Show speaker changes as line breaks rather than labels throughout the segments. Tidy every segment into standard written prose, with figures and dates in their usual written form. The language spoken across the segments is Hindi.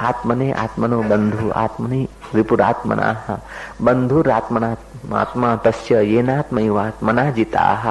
आत्मने आत्मनो बंधु आत्मनि विपुरात्मना बंधुरात्मना आत्मा तस्य येनात्मैवात्मना जिताः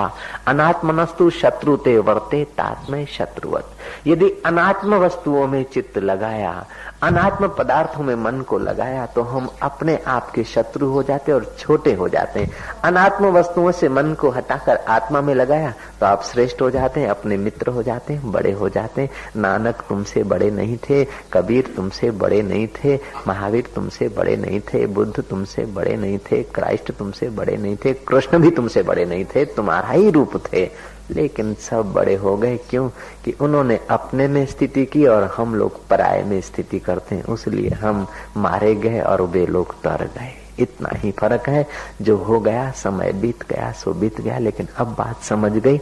अनात्मनस्तु शत्रुते वर्ते तात्मय शत्रुवत। यदि अनात्म वस्तुओं में चित्त लगाया, अनात्म पदार्थों में मन को लगाया तो हम अपने आप के शत्रु हो जाते और छोटे हो जाते हैं। अनात्म वस्तुओं से मन को हटाकर आत्मा में लगाया तो आप श्रेष्ठ हो जाते हैं, अपने मित्र हो जाते हैं, बड़े हो जाते हैं। नानक तुमसे बड़े नहीं थे, कबीर तुमसे बड़े नहीं थे, महावीर तुमसे बड़े नहीं थे, बुद्ध तुमसे बड़े नहीं थे, क्राइस्ट तुमसे बड़े नहीं थे, कृष्ण भी तुमसे बड़े नहीं थे, तुम्हारा ही रूप थे। लेकिन सब बड़े हो गए, क्यों? कि उन्होंने अपने में स्थिति की और हम लोग पराये में स्थिति करते हैं, उसलिए हम मारे गए और वे लोग तर गए। इतना ही फर्क है। जो हो गया, समय बीत गया सो बीत गया, लेकिन अब बात समझ गई,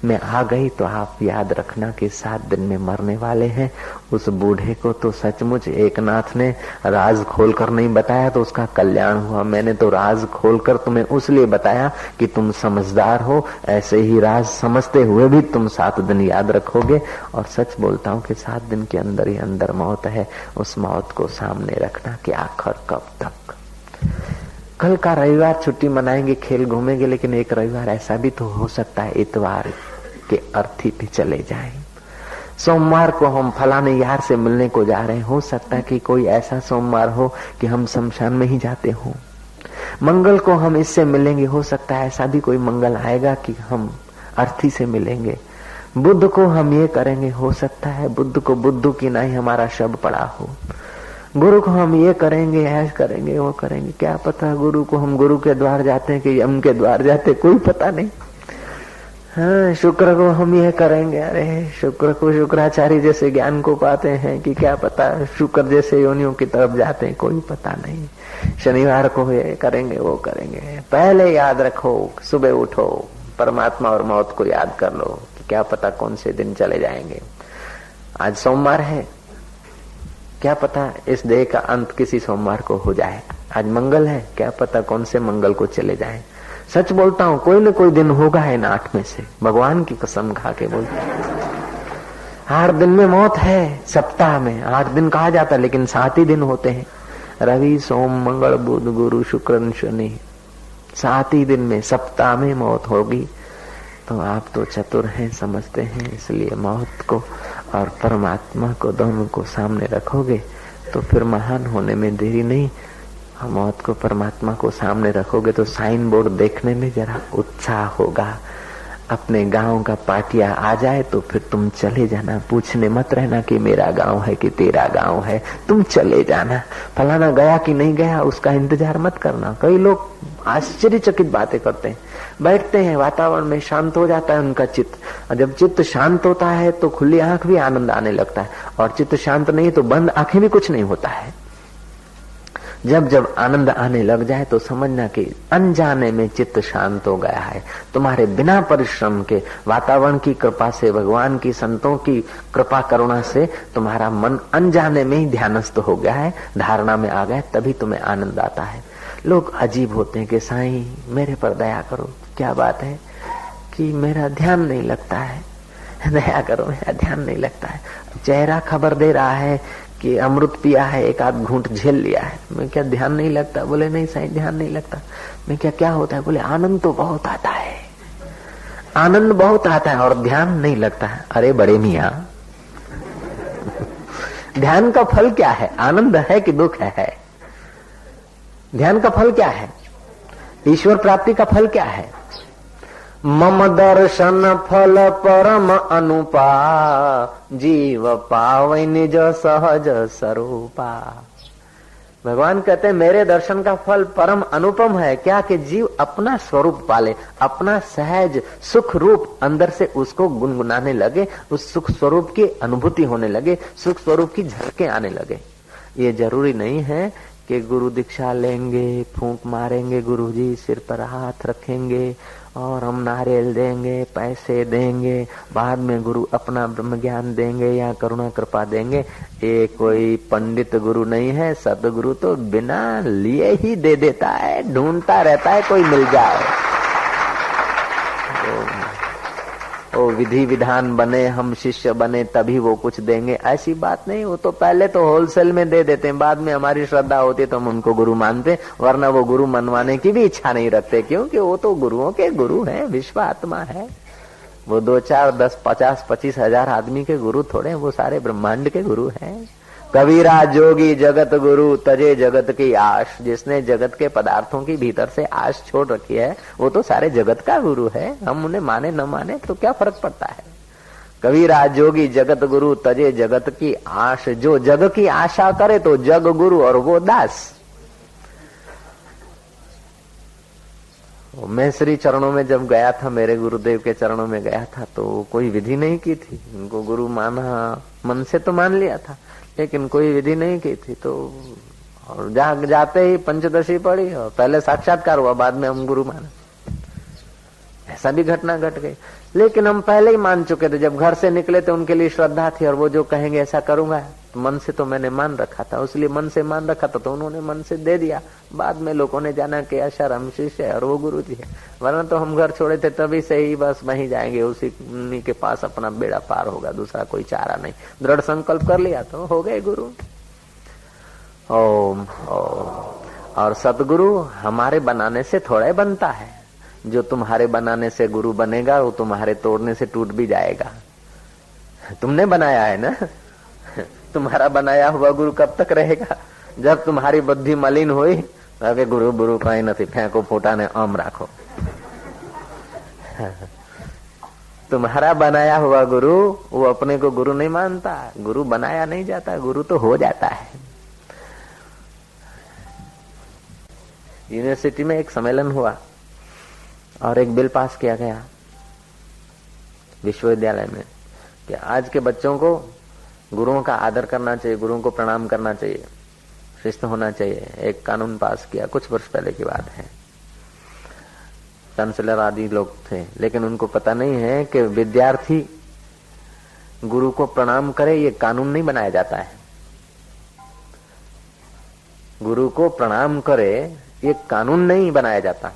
मैं आ गई तो आप याद रखना कि 7 दिन में मरने वाले हैं। उस बूढ़े को तो सचमुच एक नाथ ने राज खोलकर नहीं बताया तो उसका कल्याण हुआ। मैंने तो राज खोलकर तुम्हें उसलिए बताया कि तुम समझदार हो, ऐसे ही राज समझते हुए भी तुम 7 दिन याद रखोगे। और सच बोलता हूँ कि 7 दिन के अंदर ही अंदर मौत है। उस मौत को सामने रखना कि आखिर कब तक। कल का रविवार छुट्टी मनाएंगे, खेल घूमेंगे, लेकिन एक रविवार ऐसा भी तो हो सकता है इतवार के अर्थी भी चले जाएं। सोमवार को हम फलाने यार से मिलने को जा रहे हैं, हो सकता है कि कोई ऐसा सोमवार हो कि हम शमशान में ही जाते हो। मंगल को हम इससे मिलेंगे, हो सकता है ऐसा भी कोई मंगल आएगा कि हम अर्थी से मिलेंगे। बुद्ध को हम ये करेंगे, हो सकता है बुद्ध को बुद्धू की नहीं हमारा शब्द पड़ा हो। गुरु को हम ये करेंगे, ऐसा करेंगे, वो करेंगे, क्या पता गुरु को हम गुरु के द्वार जाते हैं कि यम के द्वार जाते, कोई पता नहीं। हाँ, शुक्र को हम ये करेंगे, अरे शुक्र को शुक्राचार्य जैसे ज्ञान को पाते हैं कि क्या पता शुक्र जैसे योनियों की तरफ जाते हैं, कोई पता नहीं। शनिवार को ये करेंगे, वो करेंगे। पहले याद रखो, सुबह उठो, परमात्मा और मौत को याद कर लो कि क्या पता कौन से दिन चले जाएंगे। आज सोमवार है, क्या पता इस देह का अंत किसी सोमवार को हो जाए। आज मंगल है, क्या पता कौन से मंगल को चले जाए। सच बोलता हूँ, कोई न कोई दिन होगा इन 8 में से, भगवान की कसम खा के बोलता हूँ। 8 दिन में मौत है, सप्ताह में 8 दिन कहा जाता है, लेकिन 7 ही दिन होते हैं। रवि सोम मंगल बुध गुरु शुक्र शनि, 7 ही दिन में सप्ताह में मौत होगी। तो आप तो चतुर हैं, समझते हैं, इसलिए मौत को और परमात्मा को दोनों को सामने रखोगे तो फिर महान होने में देरी नहीं। मौत को परमात्मा को सामने रखोगे तो साइन बोर्ड देखने में जरा उत्साह होगा। अपने गांव का पाटिया आ जाए तो फिर तुम चले जाना, पूछने मत रहना कि मेरा गांव है कि तेरा गांव है, तुम चले जाना। फलाना गया कि नहीं गया उसका इंतजार मत करना। कई लोग आश्चर्यचकित बातें करते हैं, बैठते हैं, वातावरण में शांत हो जाता है उनका चित्त, और जब चित्त शांत होता है तो खुली आंख भी आनंद आने लगता है, और चित्त शांत नहीं तो बंद आंखें भी कुछ नहीं होता है। जब जब आनंद आने लग जाए तो समझना कि अनजाने में चित्त शांत हो गया है। तुम्हारे बिना परिश्रम के वातावरण की कृपा से, भगवान की संतों की कृपा करुणा से तुम्हारा मन अनजाने में ही ध्यानस्थ हो गया है, धारणा में आ गया, तभी तुम्हें आनंद आता है। लोग अजीब होते हैं कि साईं मेरे पर दया करो। क्या बात है कि मेरा ध्यान नहीं लगता है, दया करो मेरा ध्यान नहीं लगता है। चेहरा खबर दे रहा है कि अमृत पिया है, एक आध घूंट झेल लिया है। मैं क्या ध्यान नहीं लगता? बोले नहीं साईं ध्यान नहीं लगता। मैं क्या होता है? बोले आनंद तो बहुत आता है, आनंद बहुत आता है और ध्यान नहीं लगता है। अरे बड़े मियां, ध्यान का फल क्या है? आनंद है कि दुख है? ध्यान का फल क्या है? ईश्वर प्राप्ति का फल क्या है? मम दर्शन फल परम अनुपा, जीव पावै निज सहज स्वरूपा। भगवान कहते हैं मेरे दर्शन का फल परम अनुपम है। क्या? कि जीव अपना स्वरूप पाले, अपना सहज सुख रूप अंदर से उसको गुनगुनाने लगे, उस सुख स्वरूप की अनुभूति होने लगे, सुख स्वरूप की झलकें आने लगे। ये जरूरी नहीं है कि गुरु दीक्षा लेंगे, फूंक मारेंगे, गुरुजी सिर पर हाथ रखेंगे और हम नारियल देंगे, पैसे देंगे, बाद में गुरु अपना ब्रह्म ज्ञान देंगे या करुणा कृपा देंगे। ये कोई पंडित गुरु नहीं है। सदगुरु तो बिना लिए ही दे देता है, ढूंढता रहता है कोई मिल जाए। वो विधि विधान बने, हम शिष्य बने तभी वो कुछ देंगे, ऐसी बात नहीं। वो तो पहले तो होलसेल में दे देते हैं, बाद में हमारी श्रद्धा होती है तो हम उनको गुरु मानते, वरना वो गुरु मनवाने की भी इच्छा नहीं रखते, क्योंकि वो तो गुरुओं के गुरु हैं, विश्व आत्मा है। वो 2, 4, 10, 50, 25 हजार आदमी के गुरु थोड़े, वो सारे ब्रह्मांड के गुरु हैं। कबीरा जोगी जगत गुरु तजे जगत की आश, जिसने जगत के पदार्थों की भीतर से आश छोड़ रखी है वो तो सारे जगत का गुरु है। हम उन्हें माने न माने तो क्या फर्क पड़ता है। कबीरा जोगी जगत गुरु तजे जगत की आश, जो जग की आशा करे तो जग गुरु और वो दास। मैं श्री चरणों में जब गया था, मेरे गुरुदेव के चरणों में गया था, तो कोई विधि नहीं की थी। उनको गुरु माना, मन से तो मान लिया था, लेकिन कोई विधि नहीं की थी। तो और जाते ही पंचदशी पड़ी और पहले साक्षात्कार हुआ, बाद में हम गुरु माने। ऐसा भी घटना घट गई, लेकिन हम पहले ही मान चुके थे। जब घर से निकले तो उनके लिए श्रद्धा थी, और वो जो कहेंगे ऐसा करूंगा, तो मन से तो मैंने मान रखा था, इसलिए मन से मान रखा था, तो उन्होंने मन से दे दिया। बाद में लोगों ने जाना कि अशर हम शिष्य है और वो गुरु जी है, वरना तो हम घर छोड़े थे तभी से ही बस वहीं जाएंगे, उसी के पास अपना बेड़ा पार होगा, दूसरा कोई चारा नहीं। दृढ़ संकल्प कर लिया तो हो गए गुरु। ओम ओम। और सतगुरु हमारे बनाने से थोड़ा ही बनता है, जो तुम्हारे बनाने से गुरु बनेगा वो तुम्हारे तोड़ने से टूट भी जाएगा। तुमने बनाया है ना, तुम्हारा बनाया हुआ गुरु कब तक रहेगा? जब तुम्हारी बुद्धि मलिन हुई तो गुरु गुरु कहीं नहीं, फेंको फूटा ने आम राखो। तुम्हारा बनाया हुआ गुरु वो अपने को गुरु नहीं मानता, गुरु बनाया नहीं जाता, गुरु तो हो जाता है। यूनिवर्सिटी में एक सम्मेलन हुआ और एक बिल पास किया गया विश्वविद्यालय में कि आज के बच्चों को गुरुओं का आदर करना चाहिए, गुरुओं को प्रणाम करना चाहिए, शिष्ट होना चाहिए। एक कानून पास किया, कुछ वर्ष पहले की बात है। चांसलर आदि लोग थे, लेकिन उनको पता नहीं है कि विद्यार्थी गुरु को प्रणाम करे, ये कानून नहीं बनाया जाता है। गुरु को प्रणाम करे ये कानून नहीं बनाया जाता,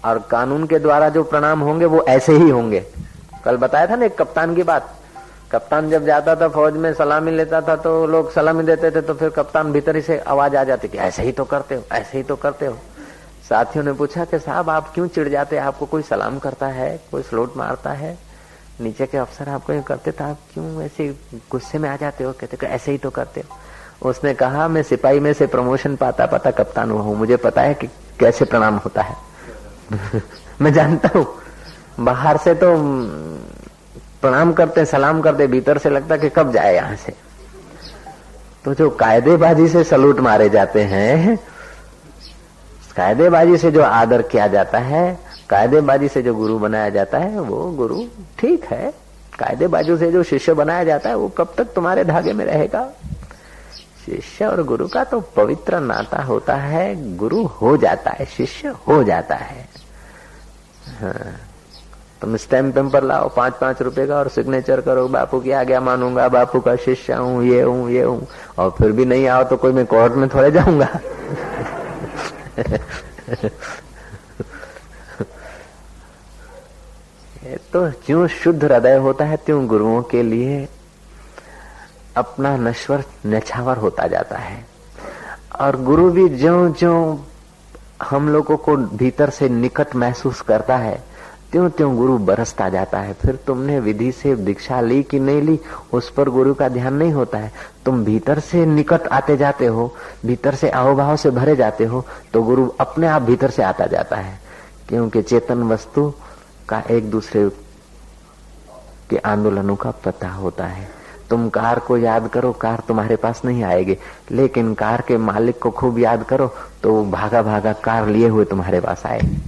और कानून के द्वारा जो प्रणाम होंगे वो ऐसे ही होंगे। कल बताया था ना एक कप्तान की बात। कप्तान जब जाता था फौज में सलामी लेता था तो लोग सलामी देते थे, तो फिर कप्तान भीतर ही से आवाज आ जाती कि ऐसे ही तो करते हो, ऐसे ही तो करते हो। साथियों ने पूछा कि साहब आप क्यों चिढ़ जाते, आपको कोई सलाम करता है, कोई सलूट मारता है, नीचे के अफसर आपको ये करते थे, आप क्यों ऐसे गुस्से में आ जाते हो? कहते ऐसे ही तो करते हो। उसने कहा मैं सिपाही में से प्रमोशन पाता पाता कप्तान हुआ हूं, मुझे पता है कि कैसे प्रणाम होता है। मैं जानता हूं, बाहर से तो प्रणाम करते, सलाम करते, भीतर से लगता कि कब जाए यहां से। तो जो कायदेबाजी से सलूट मारे जाते हैं, कायदेबाजी से जो आदर किया जाता है, कायदेबाजी से जो गुरु बनाया जाता है वो गुरु ठीक है। कायदेबाजी से जो शिष्य बनाया जाता है वो कब तक तुम्हारे धागे में रहेगा? शिष्य और गुरु का तो पवित्र नाता होता है, गुरु हो जाता है, शिष्य हो जाता है। हाँ, तुम स्टैम्प पेपर लाओ 5-5 रुपए का और सिग्नेचर करो, बापू की आज्ञा मानूंगा, बापू का शिष्य हूँ, ये हूँ, ये हूँ, और फिर भी नहीं आओ तो कोई मैं कोर्ट में थोड़े जाऊंगा। ये तो ज्यों शुद्ध हृदय होता है त्यों गुरुओं के लिए अपना नश्वर नछावर होता जाता है। और गुरु भी ज्यों ज्यों हम लोगों को भीतर से निकट महसूस करता है त्यों त्यों गुरु बरसता जाता है। फिर तुमने विधि से दीक्षा ली कि नहीं ली उस पर गुरु का ध्यान नहीं होता है। तुम भीतर से निकट आते जाते हो, भीतर से अहोभाव से भरे जाते हो, तो गुरु अपने आप भीतर से आता जाता है। क्योंकि चेतन वस्तु का एक दूसरे के आंदोलनों का पता होता है। तुम कार को याद करो, कार तुम्हारे पास नहीं आएगी, लेकिन कार के मालिक को खूब याद करो तो वो भागा भागा कार लिए हुए तुम्हारे पास आएगी।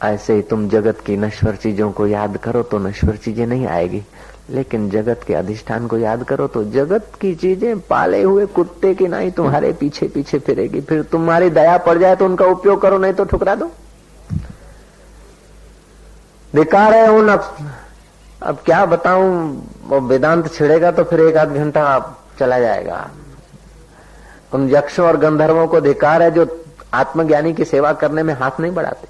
ऐसे ही तुम जगत की नश्वर चीजों को याद करो तो नश्वर चीजें नहीं आएगी, लेकिन जगत के अधिष्ठान को याद करो तो जगत की चीजें पाले हुए कुत्ते की नहीं तुम्हारे पीछे पीछे फिरेगी। फिर तुम्हारी दया पड़ जाए तो उनका उपयोग करो, नहीं तो ठुकरा दो। धिक्कार है उन, अब क्या बताऊं, वो वेदांत छिड़ेगा तो फिर 1-8 घंटा चला जाएगा। उन यक्षों और गंधर्वों को धिक्कार है जो आत्मज्ञानी की सेवा करने में हाथ नहीं बढ़ाते।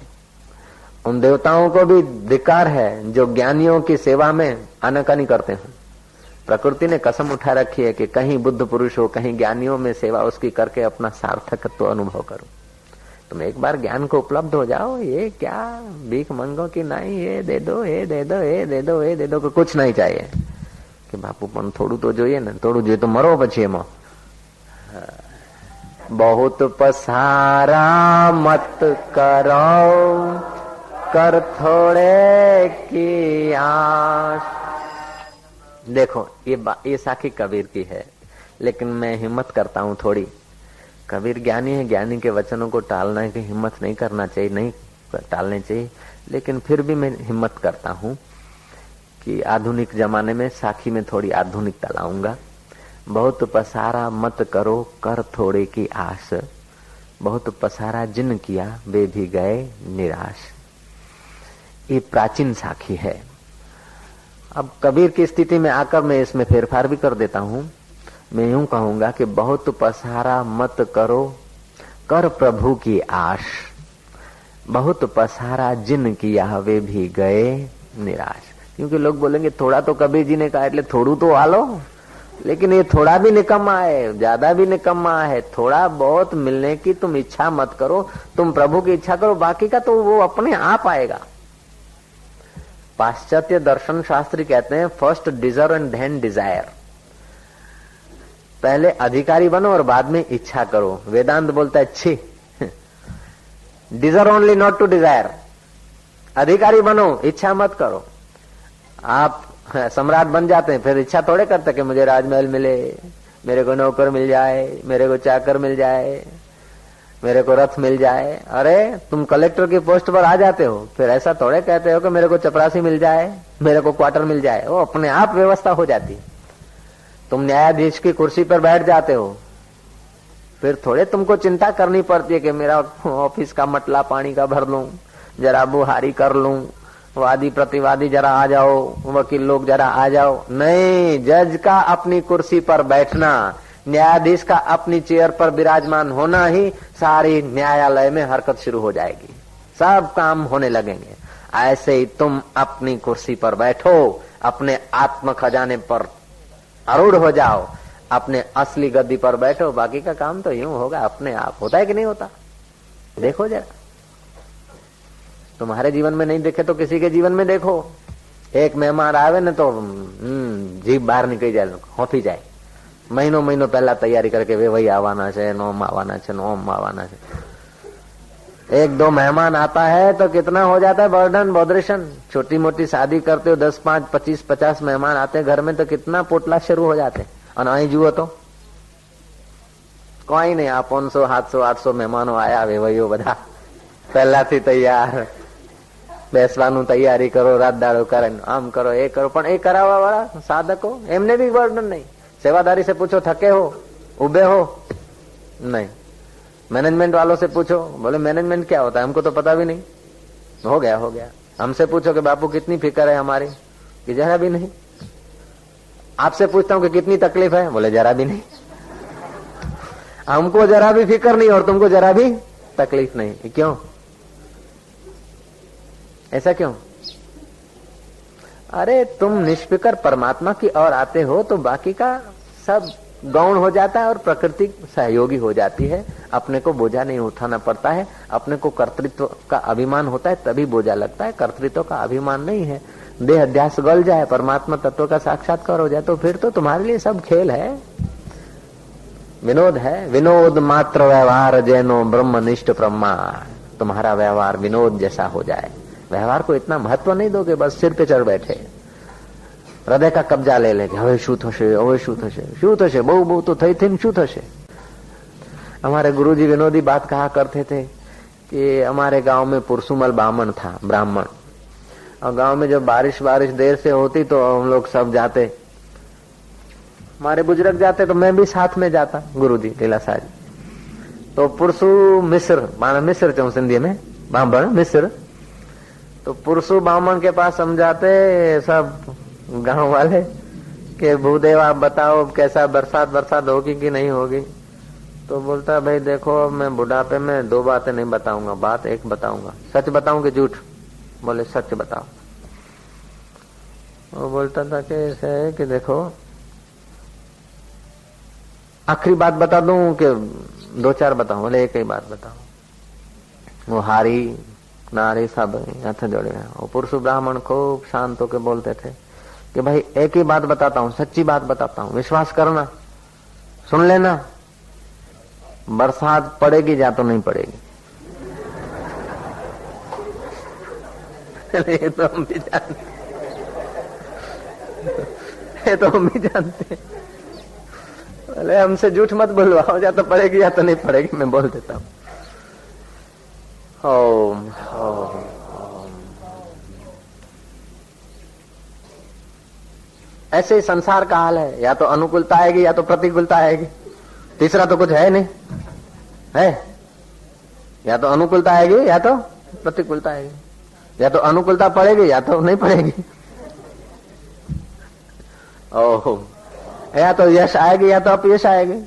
उन देवताओं को भी धिक्कार है जो ज्ञानियों की सेवा में आनाकानी करते हैं। प्रकृति ने कसम उठा रखी है कि कहीं बुद्ध पुरुष हो, कहीं ज्ञानियों में सेवा उसकी करके अपना सार्थकत्व अनुभव करो। तुम एक बार ज्ञान को उपलब्ध हो जाओ, ये क्या भीख मंगो कि नहीं, ये दे दो, ये दे दो, ये दे दो, ये दे दो, कुछ नहीं चाहिए कि बापू पण थोड़ू तो જોઈએ ને, થોડું જોઈએ તો મરો પછી એમાં। बहुत पसारा मत करो, कर थोड़े की आस। देखो ये साखी कबीर की है, लेकिन मैं हिम्मत करता हूँ थोड़ी। कबीर ज्ञानी है, ज्ञानी के वचनों को टालने की हिम्मत नहीं करना चाहिए, नहीं टालने चाहिए, लेकिन फिर भी मैं हिम्मत करता हूँ कि आधुनिक जमाने में साखी में थोड़ी आधुनिकता लाऊंगा। बहुत पसारा मत करो, कर थोड़े की आस, बहुत पसारा जिन किया वे भी गए निराश। ये प्राचीन साखी है। अब कबीर की स्थिति में आकर मैं इसमें फेरफार भी कर देता हूँ। मैं यूं कहूंगा कि बहुत पसारा मत करो, कर प्रभु की आश, बहुत पसारा जिन किया वे भी गए निराश। क्योंकि लोग बोलेंगे थोड़ा तो कबीर जी ने कहा એટલે થોડું तो आलो, लेकिन ये थोड़ा भी निकम्मा है, ज्यादा भी निकम्मा है। थोड़ा बहुत मिलने की तुम इच्छा मत करो, तुम प्रभु की इच्छा करो, बाकी का तो वो अपने आप आएगा। पाश्चात्य दर्शन शास्त्री कहते हैं first deserve and then desire. पहले अधिकारी बनो और बाद में इच्छा करो। वेदांत बोलता है छी, deserve only not to desire. अधिकारी बनो, इच्छा मत करो। आप सम्राट बन जाते हैं, फिर इच्छा थोड़े करते कि मुझे राजमहल मिले, मेरे को नौकर मिल जाए, मेरे को चाकर मिल जाए, मेरे को रथ मिल जाए। अरे तुम कलेक्टर की पोस्ट पर आ जाते हो, फिर ऐसा थोड़े कहते हो कि मेरे को चपरासी मिल जाए, मेरे को क्वार्टर मिल जाए। वो अपने आप व्यवस्था हो जाती। तुम न्यायाधीश की कुर्सी पर बैठ जाते हो, फिर थोड़े तुमको चिंता करनी पड़ती है कि मेरा ऑफिस का मटला पानी का भर लूं, जरा बुहारी कर लूं, वादी प्रतिवादी जरा आ जाओ, वकील लोग जरा आ जाओ। नहीं, जज का अपनी कुर्सी पर बैठना, न्यायाधीश का अपनी चेयर पर विराजमान होना ही सारी न्यायालय में हरकत शुरू हो जाएगी, सब काम होने लगेंगे। ऐसे ही तुम अपनी कुर्सी पर बैठो, अपने आत्म खजाने पर आरूढ़ हो जाओ, अपने असली गद्दी पर बैठो, बाकी का काम तो यूं होगा अपने आप। होता है कि नहीं होता? देखो जरा, तुम्हारे जीवन में नहीं देखे तो किसी के जीवन में देखो। एक मेहमान आवे ने तो जीभ બહાર નીકળી જાય, હોફી જાય। મહિનો મહિનો પહેલા તૈયારી करके वे वही आवाना છે, नोम आवाना છે, नोम आवाना છે। एक दो मेहमान आता है तो कितना हो जाता है बर्डन, बॉदरेशन। छोटी मोटी शादी करते हो, 10, 5, 25, 50 मेहमान आते हैं घर में तो कितना पोटला शुरू हो जाते हैं। और અહીં જુઓ તો કોઈ નહીં, આ 500, 700, 800 મહેમાનો આયા, વેવાઈઓ બધા પહેલાથી તૈયાર, બેસવાનું તૈયારી કરો, રાત દાડો કરે, આમ કરો, એ કરો। પણ એ કરાવવા વાળા સાધકો, એમને भी બર્ડન नहीं। सेवादारी से पूछो थके हो, उबे हो? नहीं। मैनेजमेंट वालों से पूछो, बोले मैनेजमेंट क्या होता है, हमको तो पता भी नहीं। हो गया हो गया। हमसे पूछो कि बापू कितनी फिक्र है हमारी, कि जरा भी नहीं। आपसे पूछता हूँ कि कितनी तकलीफ है, बोले जरा भी नहीं। हमको जरा भी फिक्र नहीं और तुमको जरा भी तकलीफ नहीं। क्यों? ऐसा क्यों? अरे तुम निष्फिकर परमात्मा की ओर आते हो तो बाकी का सब गौण हो जाता है और प्रकृति सहयोगी हो जाती है। अपने को बोझा नहीं उठाना पड़ता है। अपने को कर्तृत्व का अभिमान होता है तभी बोझा लगता है, कर्तृत्व का अभिमान नहीं है। देह अध्यास गल जाए, परमात्मा तत्व का साक्षात्कार हो जाए तो फिर तो तुम्हारे लिए सब खेल है, विनोद है। विनोद मात्र व्यवहार जैनो ब्रह्मनिष्ठ प्रमाण। तुम्हारा व्यवहार विनोद जैसा हो जाए। व्यवहार को इतना महत्व नहीं दोगे, बस सिर पे चढ़ बैठे, हृदय का कब्जा ले लेंगे। હવે શું થશે, હવે શું થશે, શું થશે, બહુ બહુ તો થઈ થઈને શું થશે। हमारे गुरुजी विनोदी बात कहा करते थे कि हमारे गांव में पुरसुमल बामन था, ब्राह्मण। और गांव में जब बारिश देर से होती तो हम लोग सब जाते, हमारे बुजुर्ग जाते तो मैं भी साथ में जाता, गुरुजी लीला साहब। तो पुरसु मिस्र, माना मिस्र चऊं सिंधी में, बामण मिस्र। तो पुरसु बामन के पास समझाते सब गांव वाले कि भूदेव आप बताओ कैसा बरसात होगी कि नहीं होगी। तो बोलता भाई देखो मैं बुढ़ापे में 2 बातें नहीं बताऊंगा, बात एक बताऊंगा। सच बताऊं कि झूठ? बोले सच बताओ। वो बोलता था कि ऐसे है कि देखो आखिरी बात बता दूं कि दो चार बताऊं? बोले एक ही बात बताओ। वो हारी नारी सब हाथ जोड़े हैं। वो पुरुष ब्राह्मण खूब शांत होकर बोलते थे कि भाई एक ही बात बताता हूँ, सच्ची बात बताता हूँ, विश्वास करना, सुन लेना, बरसात पड़ेगी या तो नहीं पड़ेगी। ये तो हम भी जानते, ये तो हम भी जानते। बोले हमसे झूठ मत बुलवाओ, या तो पड़ेगी या तो नहीं पड़ेगी, मैं बोल देता हूँ। ओम ओम ओम। ऐसे ही संसार का हाल है, या तो अनुकूलता आएगी या तो प्रतिकूलता आएगी, तीसरा तो कुछ है नहीं है। या तो अनुकूलता आएगी या तो प्रतिकूलता आएगी, या तो अनुकूलता पड़ेगी या तो नहीं पड़ेगी। ओह, या तो यश आएगी या तो अपयश आएगी,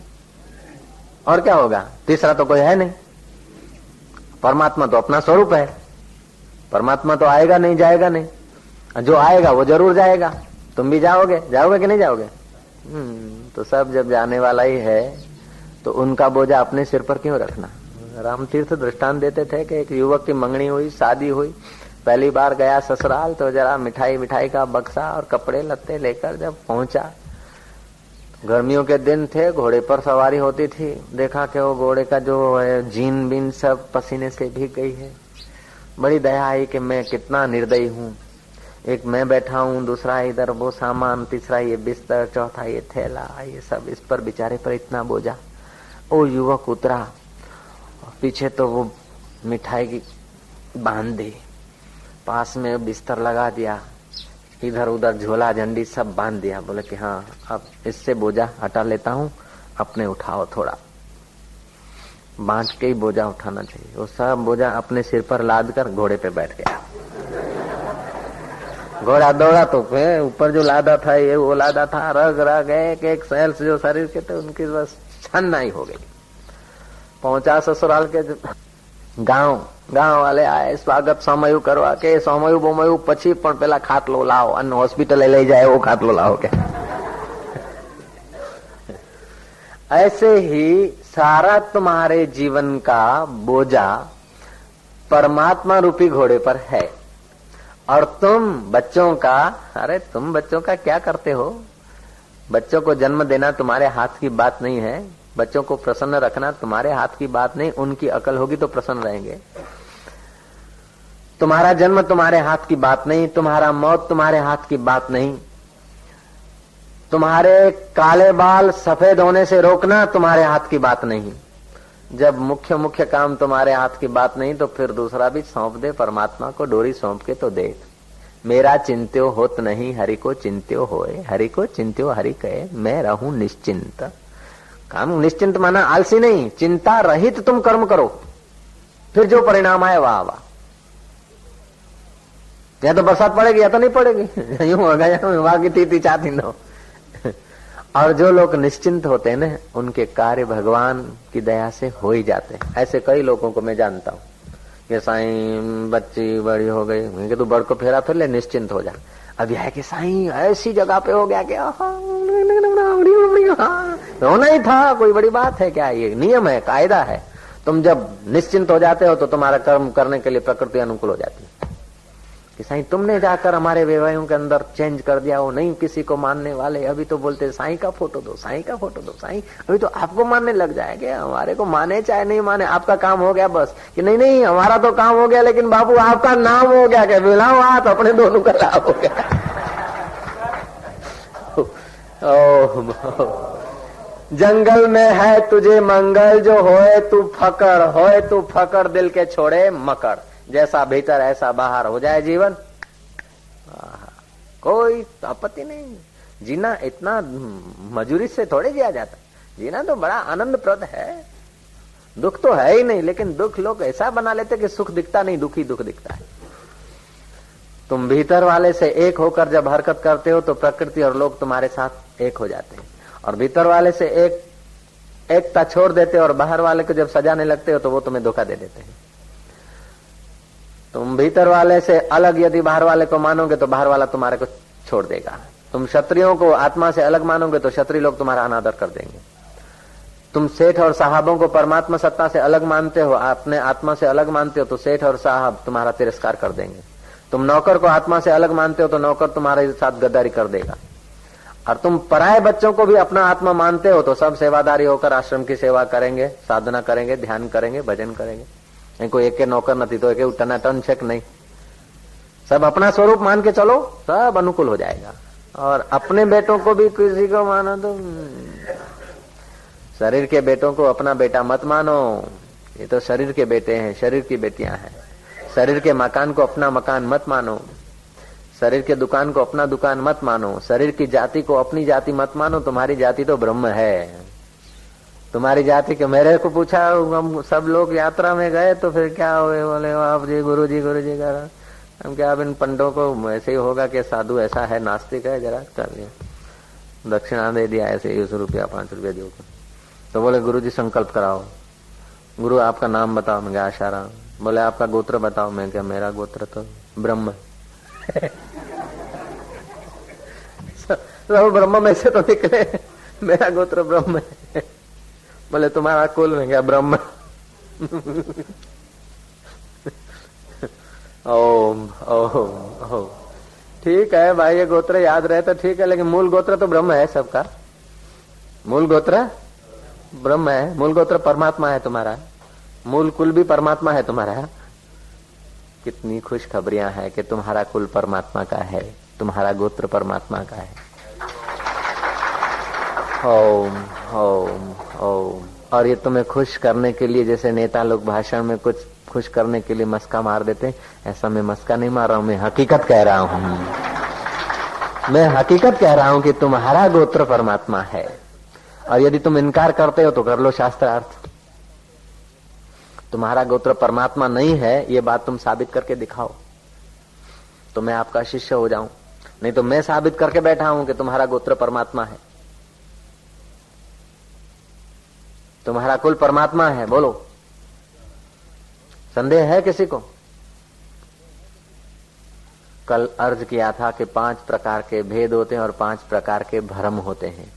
और क्या होगा? तीसरा तो कोई है नहीं। परमात्मा तो अपना स्वरूप है, परमात्मा तो आएगा नहीं जाएगा नहीं, जो आएगा वो जरूर जाएगा। तुम भी जाओगे, जाओगे कि नहीं जाओगे? तो सब जब जाने वाला ही है तो उनका बोझा अपने सिर पर क्यों रखना? रामतीर्थ दृष्टांत देते थे कि एक युवक की मंगनी हुई, शादी हुई, पहली बार गया ससुराल तो जरा मिठाई का बक्सा और कपड़े लत्ते लेकर जब पहुंचा, गर्मियों के दिन थे, घोड़े पर सवारी होती थी, देखा कि वो घोड़े का जो है जीन बीन सब पसीने से भीग गई है। बड़ी दया आई कि मैं कितना निर्दयी हूँ, एक मैं बैठा हूँ, दूसरा इधर वो सामान, तीसरा ये बिस्तर, चौथा ये थैला, ये सब, इस पर बेचारे पर इतना बोझा। वो युवक उतरा, पीछे तो वो मिठाई की बांध दी, पास में बिस्तर लगा दिया, इधर उधर झोला झंडी सब बांध दिया। बोले कि हाँ अब इससे बोझा हटा लेता हूँ, अपने उठाओ, थोड़ा बांट के ही बोझा उठाना चाहिए। वो सब बोझा अपने सिर पर लाद कर घोड़े पे बैठ गया। घोड़ा दौड़ा तो ऊपर जो लादा था ये वो लादा था, रग रग एक सेल्स जो शरीर के थे उनकी बस छन्नाई हो गई। पहुंचा ससुराल के गांव वाले आए, स्वागत सोमयु करवा के, सोमयु बोमयु पछी पण पेला खाटलो लाओ, अन हॉस्पिटल ले जाए वो खाटलो लाओ के। ऐसे ही सारा तुम्हारे जीवन का बोझा परमात्मा रूपी घोड़े पर है, और तुम बच्चों का, अरे तुम बच्चों का क्या करते हो? बच्चों को जन्म देना तुम्हारे हाथ की बात नहीं है, बच्चों को प्रसन्न रखना तुम्हारे हाथ की बात नहीं, उनकी अकल होगी तो प्रसन्न रहेंगे। तुम्हारा जन्म तुम्हारे हाथ की बात नहीं, तुम्हारा मौत तुम्हारे हाथ की बात नहीं, तुम्हारे काले बाल सफेद होने से रोकना तुम्हारे हाथ की बात नहीं। जब मुख्य काम तुम्हारे हाथ की बात नहीं तो फिर दूसरा भी सौंप दे, परमात्मा को डोरी सौंप के तो देख। मेरा चिंत्यो होत नहीं, हरि को चिंत्यो होए, हरि को चिंत्यो हरि कहे, मैं रहूं निश्चिंत। काम निश्चिंत माना आलसी नहीं, चिंता रहित तुम कर्म करो, फिर जो परिणाम आए वाह वाह। या तो बरसात पड़ेगी या तो नहीं पड़ेगी, यूं हो गया वहां की तीती चाहती नो। और जो लोग निश्चिंत होते हैं ना, उनके कार्य भगवान की दया से हो ही जाते हैं। ऐसे कई लोगों को मैं जानता हूँ कि साईं बच्ची बड़ी हो गई, मैं तू बड़ को फेरा फिर ले, निश्चिंत हो जा। अब यह है कि साईं ऐसी जगह पे हो गया कि होना ही था, कोई बड़ी बात है क्या? ये नियम है, कायदा है। तुम जब निश्चिंत हो जाते हो तो तुम्हारा कर्म करने के लिए प्रकृति अनुकूल हो जाती है कि साईं तुमने जाकर हमारे व्यवहारों के अंदर चेंज कर दिया, वो नहीं किसी को मानने वाले। अभी तो बोलते साईं का फोटो दो, साईं का फोटो दो, साईं अभी तो आपको मानने लग जाएंगे। हमारे को माने चाहे नहीं माने, आपका काम हो गया बस। कि नहीं हमारा तो काम हो गया, लेकिन बाबू आपका नाम हो गया, क्या मिलाओ हाथ अपने दोनों का नाम हो गया। जंगल में है तुझे मंगल, जो होए तू फकर, दिल के छोड़े मकर। जैसा भीतर ऐसा बाहर हो जाए जीवन, कोई आपत्ति नहीं। जीना इतना मजूरी से थोड़े जिया जाता, जीना तो बड़ा आनंदप्रद है। दुख तो है ही नहीं, लेकिन दुख लोग ऐसा बना लेते कि सुख दिखता नहीं, दुख ही दुख दिखता है। तुम भीतर वाले से एक होकर जब हरकत करते हो तो प्रकृति और लोग तुम्हारे साथ एक हो जाते हैं, और भीतर वाले से एकता छोड़ देते हो और बाहर वाले को जब सजाने लगते हो तो वो तुम्हें धोखा दे देते हैं। तुम भीतर वाले से अलग यदि बाहर वाले को मानोगे तो बाहर वाला तुम्हारे को छोड़ देगा। तुम क्षत्रियों को आत्मा से अलग मानोगे तो क्षत्रिय लोग तुम्हारा अनादर कर देंगे। तुम सेठ और साहबों को परमात्मा सत्ता से अलग मानते हो, अपने आत्मा से अलग मानते हो, तो सेठ और साहब तुम्हारा तिरस्कार कर देंगे। तुम नौकर को आत्मा से अलग मानते हो तो नौकर तुम्हारे साथ गद्दारी कर देगा। और तुम पराये बच्चों को भी अपना आत्मा मानते हो तो सब सेवादारी होकर आश्रम की सेवा करेंगे, साधना करेंगे, ध्यान करेंगे, भजन करेंगे। कोई एक नौकर नहीं तो एक टनाटन छेक नहीं, सब अपना स्वरूप मान के चलो, सब अनुकूल हो जाएगा। और अपने बेटों को भी किसी को मानो तो शरीर के बेटों को अपना बेटा मत मानो, ये तो शरीर के बेटे हैं, शरीर की बेटियां हैं। शरीर के मकान को अपना मकान मत मानो, शरीर के दुकान को अपना दुकान मत मानो, शरीर की जाति को अपनी जाति मत मानो। तुम्हारी जाति तो ब्रह्म है। तुम्हारी जाति के मेरे को पूछा, हम सब लोग यात्रा में गए तो फिर क्या हुए? बोले आप जी गुरु जी का। हम क्या अब इन पंडों को ऐसे ही होगा कि साधु ऐसा है, नास्तिक है, जरा कर लिया, दक्षिणा दे दिया ऐसे 1 रुपया 5 रुपया दो। तो बोले गुरु जी संकल्प कराओ। गुरु आपका नाम बताओ। मैं क्या आशाराम। बोले आपका गोत्र बताओ। मैं क्या मेरा गोत्र तो ब्रह्म सब ब्रह्म में से तो निकले, मेरा गोत्र ब्रह्म है। बोले तुम्हारा कुल? में क्या ब्रह्म। ओम ओम ओम। ठीक है भाई, ये गोत्र याद रहे तो ठीक है, लेकिन मूल गोत्र तो ब्रह्म है सबका। मूल गोत्र ब्रह्म है, मूल गोत्र परमात्मा है तुम्हारा, मूल कुल भी परमात्मा है तुम्हारा। कितनी खुशखबरियां हैं कि तुम्हारा कुल परमात्मा का है, तुम्हारा गोत्र परमात्मा का है। ओम ओम ओम। और ये तुम्हें खुश करने के लिए, जैसे नेता लोग भाषण में कुछ खुश करने के लिए मस्का मार देते, ऐसा मैं मस्का नहीं मार रहा हूं, मैं हकीकत कह रहा हूं। मैं हकीकत कह रहा हूं कि तुम्हारा गोत्र परमात्मा है। और यदि तुम इनकार करते हो तो कर लो शास्त्रार्थ। तुम्हारा गोत्र परमात्मा नहीं है, ये बात तुम साबित करके दिखाओ तो मैं आपका शिष्य हो जाऊं। नहीं तो मैं साबित करके बैठा हूं कि तुम्हारा गोत्र परमात्मा है, तुम्हारा कुल परमात्मा है। बोलो, संदेह है किसी को? कल अर्ज किया था कि 5 प्रकार के भेद होते हैं और 5 प्रकार के भ्रम होते हैं।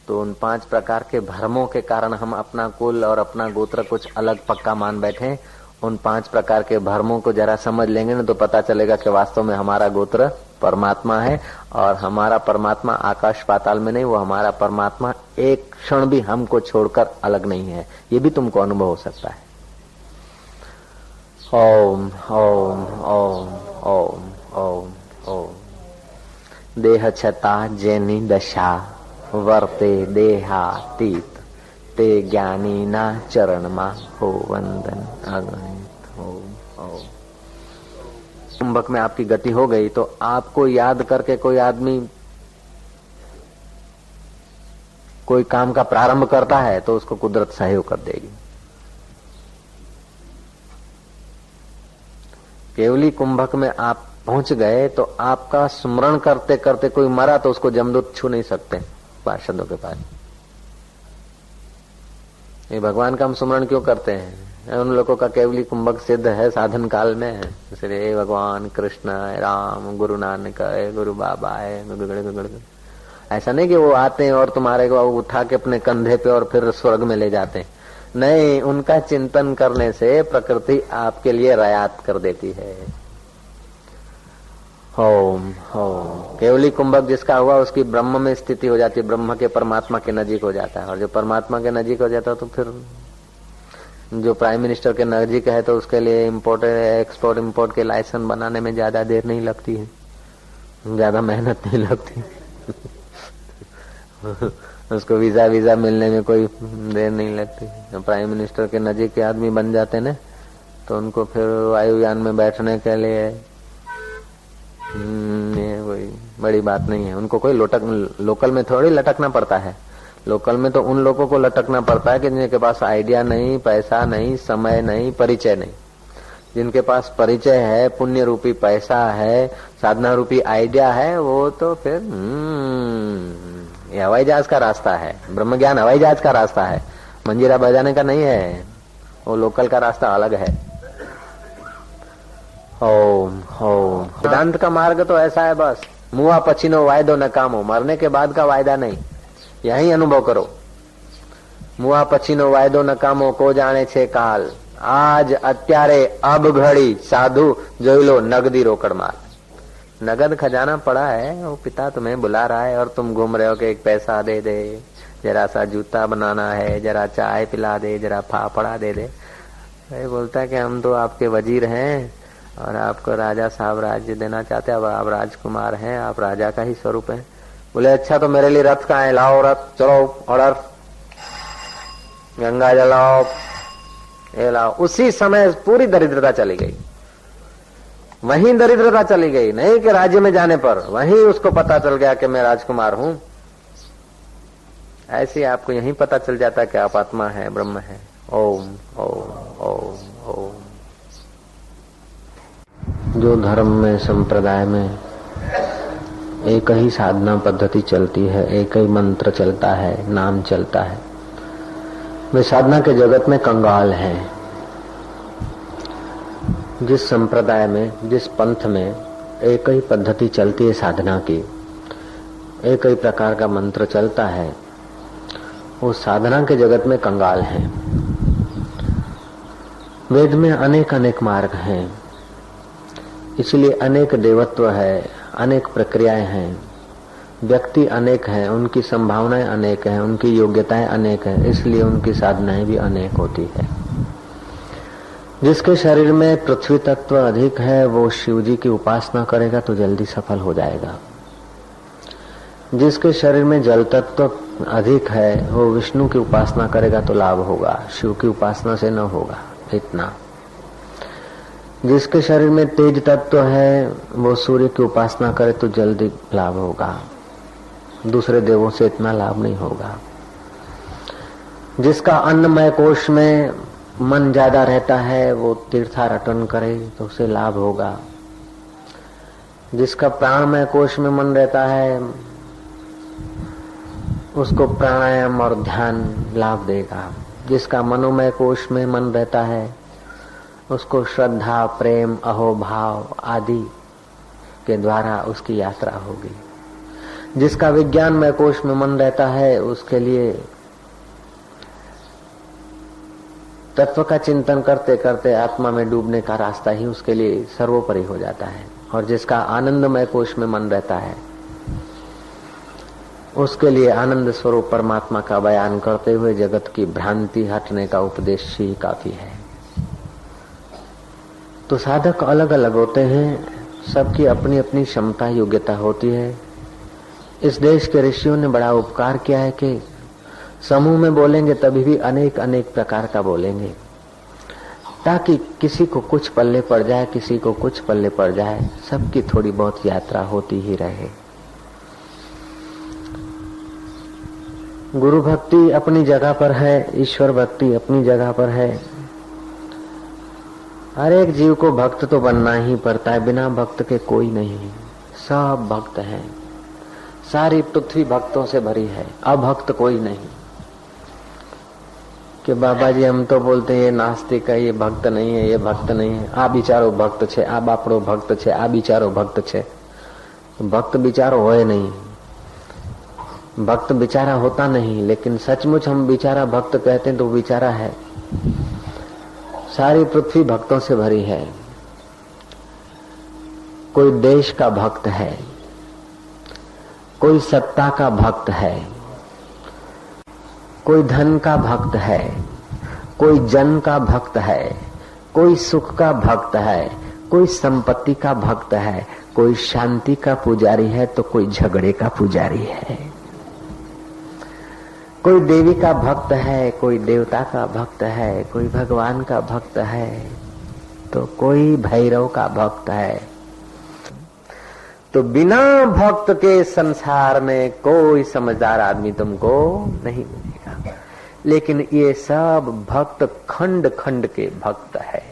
तो उन 5 प्रकार के भ्रमों के कारण हम अपना कुल और अपना गोत्र कुछ अलग पक्का मान बैठे। उन 5 प्रकार के भ्रमों को जरा समझ लेंगे ना तो पता चलेगा कि वास्तव में हमारा गोत्र परमात्मा है। और हमारा परमात्मा आकाश पाताल में नहीं, वो हमारा परमात्मा एक क्षण भी हमको छोड़कर अलग नहीं है। ये भी तुमको अनुभव हो सकता है। ओम ओम ओम ओम ओम ओम। देह छता जेनी दशा वर्ते देहातीत, ते ज्ञानी ना चरण मा हो वंदन अगणित। ओम ओम। कुंभक में आपकी गति हो गई तो आपको याद करके कोई आदमी कोई काम का प्रारंभ करता है तो उसको कुदरत सहयोग कर देगी। केवली कुंभक में आप पहुंच गए तो आपका स्मरण करते करते कोई मरा तो उसको जमदूत छू नहीं सकते पार्षदों के पास। ये भगवान का हम स्मरण क्यों करते हैं? उन लोगों का केवली कुंभक सिद्ध है, साधन काल में है। इसलिए भगवान कृष्ण है, राम, गुरु नानक है, गुरु बाबा है। ऐसा नहीं कि वो आते हैं और तुम्हारे को उठा के अपने कंधे पे और फिर स्वर्ग में ले जाते हैं। नहीं, उनका चिंतन करने से प्रकृति आपके लिए रियायत कर देती है। ओम ओम। केवली कुंभक जिसका हुआ उसकी ब्रह्म में स्थिति हो जाती है, ब्रह्म के परमात्मा के नजीक हो जाता है। और जो परमात्मा के नजीक हो जाता है तो फिर जो प्राइम मिनिस्टर के नजीक है तो उसके लिए इम्पोर्ट एक्सपोर्ट इम्पोर्ट के लाइसेंस बनाने में ज्यादा देर नहीं लगती है, ज्यादा मेहनत नहीं लगती। उसको वीजा मिलने में कोई देर नहीं लगती। प्राइम मिनिस्टर के नजीक के आदमी बन जाते ना तो उनको फिर वायुयान में बैठने के लिए ये कोई बड़ी बात नहीं है। उनको कोई लोकल में थोड़ी लटकना पड़ता है। लोकल में तो उन लोगों को लटकना पड़ता है कि जिनके पास आइडिया नहीं, पैसा नहीं, समय नहीं, परिचय नहीं। जिनके पास परिचय है, पुण्य रूपी पैसा है, साधना रूपी आइडिया है, वो तो फिर ये हवाई जहाज का रास्ता है। ब्रह्म ज्ञान हवाई जहाज का रास्ता है, मंजीरा बजाने का नहीं है। वो लोकल का रास्ता अलग है। ओम ओम। वेदांत का मार्ग तो ऐसा है, बस मुआ पछीनो वायदो नकामो, मरने के बाद का वायदा नहीं, यही अनुभव करो। मुआ पछीनो वायदो नकामो को जाने छे काल, आज અત્યારે अब घड़ी साधु જોઈ लो नगदी रोकड़ माल। नगद खजाना पड़ा है, वो पिता तुम्हें बुला रहा है और तुम घूम रहे हो कि एक पैसा दे दे, जरा सा जूता बनाना है, जरा चाय पिला दे, जरा फाफड़ा दे दे। ये बोलता है कि हम तो आपके वजीर हैं और आपको राजा साहब राज्य देना चाहते हैं, अब आप राजकुमार हैं, आप राजा का ही स्वरूप है। बोले अच्छा तो मेरे लिए रथ कहाँ है, लाओ रथ, चलो ऑर्डर, गंगा जल लाओ, ये लाओ। उसी समय पूरी दरिद्रता चली गई, वहीं दरिद्रता चली गई, नहीं कि राज्य में जाने पर, वहीं उसको पता चल गया कि मैं राजकुमार हूं। ऐसे आपको यहीं पता चल जाता है कि आप आत्मा है, ब्रह्म है। ओम ओम ओम ओम। जो धर्म में, संप्रदाय में एक ही साधना पद्धति चलती है, एक ही मंत्र चलता है, नाम चलता है, वे साधना के जगत में कंगाल हैं। जिस संप्रदाय में, जिस पंथ में एक ही पद्धति चलती है साधना की, एक ही प्रकार का मंत्र चलता है, वो साधना के जगत में कंगाल हैं। वेद में अनेक अनेक मार्ग हैं, इसलिए अनेक देवत्व है, अनेक प्रक्रियाएं हैं, व्यक्ति अनेक हैं, उनकी संभावनाएं अनेक हैं, उनकी योग्यताएं अनेक हैं, इसलिए उनकी साधनाएं भी अनेक होती है। जिसके शरीर में पृथ्वी तत्व अधिक है वो शिव जी की उपासना करेगा तो जल्दी सफल हो जाएगा। जिसके शरीर में जल तत्व अधिक है वो विष्णु की उपासना करेगा तो लाभ होगा, शिव की उपासना से न होगा। इतना। जिसके शरीर में तेज तत्व है वो सूर्य की उपासना करे तो जल्दी लाभ होगा, दूसरे देवों से इतना लाभ नहीं होगा। जिसका अन्नमय कोश में मन ज्यादा रहता है वो तीर्थाटन करे तो उसे लाभ होगा। जिसका प्राणमय कोश में मन रहता है उसको प्राणायाम और ध्यान लाभ देगा। जिसका मनोमय कोश में मन रहता है उसको श्रद्धा, प्रेम, अहोभाव आदि के द्वारा उसकी यात्रा होगी। जिसका विज्ञानमय कोश में मन रहता है उसके लिए तत्व का चिंतन करते करते आत्मा में डूबने का रास्ता ही उसके लिए सर्वोपरि हो जाता है। और जिसका आनंदमय कोश में मन रहता है उसके लिए आनंद स्वरूप परमात्मा का बयान करते हुए जगत की भ्रांति हटने का उपदेश ही काफी है। तो साधक अलग अलग होते हैं, सबकी अपनी अपनी क्षमता योग्यता होती है। इस देश के ऋषियों ने बड़ा उपकार किया है कि समूह में बोलेंगे तभी भी अनेक अनेक प्रकार का बोलेंगे, ताकि किसी को कुछ पल्ले पड़ जाए, किसी को कुछ पल्ले पड़ जाए, सबकी थोड़ी बहुत यात्रा होती ही रहे। गुरु भक्ति अपनी जगह पर है, ईश्वर भक्ति अपनी जगह पर है। हर एक जीव को भक्त तो बनना ही पड़ता है, बिना भक्त के कोई नहीं। सब भक्त हैं, सारी पृथ्वी भक्तों से भरी है, अभक्त कोई नहीं। कि बाबा जी हम तो बोलते हैं ये नास्तिक है, ये भक्त नहीं है, ये भक्त नहीं है, आ बिचारो भक्त छे, आ बापड़ो भक्त छे, आ बिचारो भक्त छे। भक्त बिचारो होए नहीं, भक्त बिचारा होता नहीं, लेकिन सचमुच हम बिचारा भक्त कहते हैं तो बिचारा है। सारी पृथ्वी भक्तों से भरी है। कोई देश का भक्त है, कोई सत्ता का भक्त है, कोई धन का भक्त है, कोई जन का भक्त है, कोई सुख का भक्त है, कोई संपत्ति का भक्त है, कोई शांति का पुजारी है तो कोई झगड़े का पुजारी है। कोई देवी का भक्त है, कोई देवता का भक्त है, कोई भगवान का भक्त है तो कोई भैरव का भक्त है। तो बिना भक्त के संसार में कोई समझदार आदमी तुमको नहीं मिलेगा। लेकिन ये सब भक्त खंड खंड के भक्त है।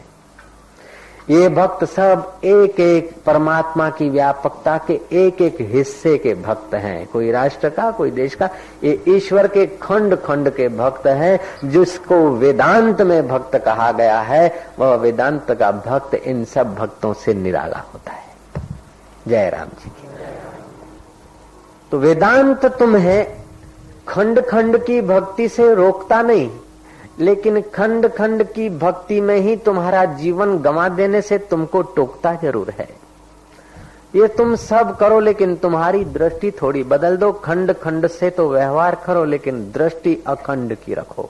ये भक्त सब एक एक परमात्मा की व्यापकता के एक एक हिस्से के भक्त हैं। कोई राष्ट्र का, कोई देश का, ये ईश्वर के खंड खंड के भक्त हैं। जिसको वेदांत में भक्त कहा गया है, वह वेदांत का भक्त इन सब भक्तों से निराला होता है। जय राम जी की। तो वेदांत तुम्हें खंड खंड की भक्ति से रोकता नहीं, लेकिन खंड खंड की भक्ति में ही तुम्हारा जीवन गंवा देने से तुमको टोकता जरूर है। ये तुम सब करो, लेकिन तुम्हारी दृष्टि थोड़ी बदल दो। खंड खंड से तो व्यवहार करो, लेकिन दृष्टि अखंड की रखो।